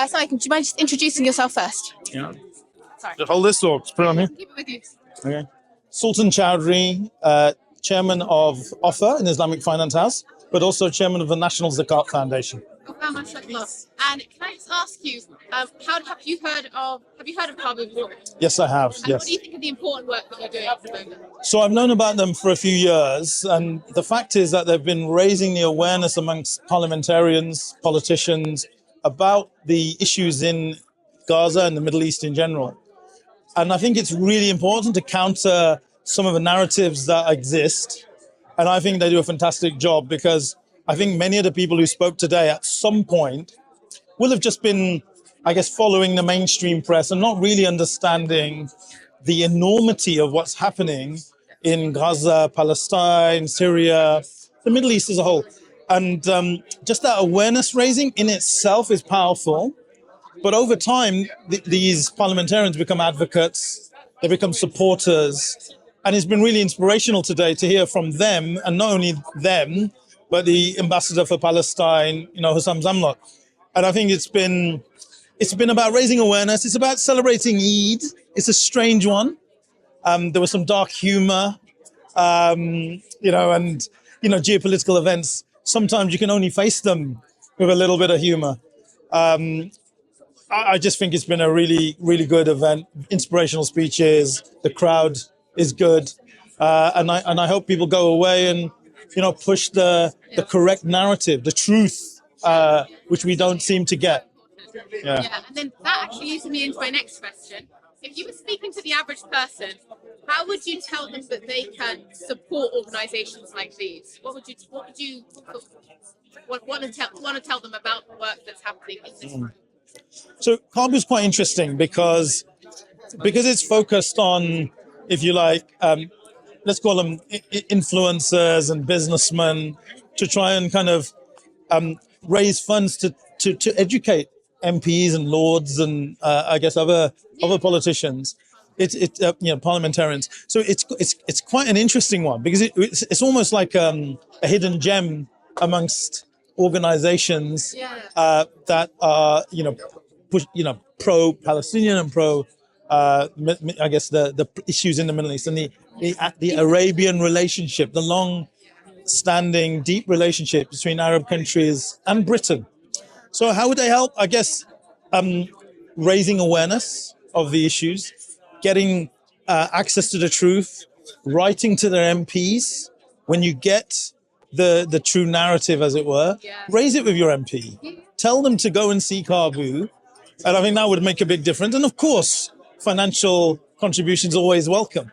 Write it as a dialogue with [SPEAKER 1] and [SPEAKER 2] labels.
[SPEAKER 1] Sorry, do you mind just introducing yourself first?
[SPEAKER 2] Yeah.
[SPEAKER 1] Sorry.
[SPEAKER 2] Just hold this or put it on here.
[SPEAKER 1] Keep it with you.
[SPEAKER 2] Okay. Sultan Choudhury, chairman of OFA, an Islamic finance house, but also chairman of the National Zakat Foundation.
[SPEAKER 1] Oh, wow, mashallah. And can I just ask you, have you heard of Caabu before?
[SPEAKER 2] Yes, I have.
[SPEAKER 1] And
[SPEAKER 2] Yes.
[SPEAKER 1] what do you think of the important work that you're doing at the moment?
[SPEAKER 2] So I've known about them for a few years, and the fact is that they've been raising the awareness amongst parliamentarians, politicians, about the issues in Gaza and the Middle East in general. And I think it's really important to counter some of the narratives that exist. And I think they do a fantastic job, because I think many of the people who spoke today at some point will have just been, I guess, following the mainstream press and not really understanding the enormity of what's happening in Gaza, Palestine, Syria, the Middle East as a whole. And just that awareness raising in itself is powerful. But over time, these parliamentarians become advocates, they become supporters. And it's been really inspirational today to hear from them, and not only them, but the ambassador for Palestine, Hussam Zamlot. And I think it's been about raising awareness. It's about celebrating Eid. It's a strange one. There was some dark humor, and geopolitical events. Sometimes you can only face them with a little bit of humor. I just think it's been a really, really good event. Inspirational speeches. The crowd is good, and I hope people go away and push the correct narrative, the truth, which we don't seem to get.
[SPEAKER 1] Yeah, and then that actually leads me into my next question. If you were speaking to the average person, how would you tell them that they can support organisations like these? What would you want to tell them about the work that's happening in this room?
[SPEAKER 2] So Caabu is quite interesting because it's focused on, if you like, let's call them influencers and businessmen, to try and kind of raise funds to educate MPs and lords and I guess other politicians. It's parliamentarians. So it's quite an interesting one, because it's almost like a hidden gem amongst organizations that are pro-Palestinian and pro I guess the issues in the Middle East, and the Arabian relationship, the long-standing deep relationship between Arab countries and Britain. So how would they help? I guess raising awareness of the issues, getting access to the truth, writing to their MPs. When you get the true narrative, as it were, raise it with your MP. Tell them to go and see Caabu. And I think that would make a big difference. And of course, financial contributions always welcome.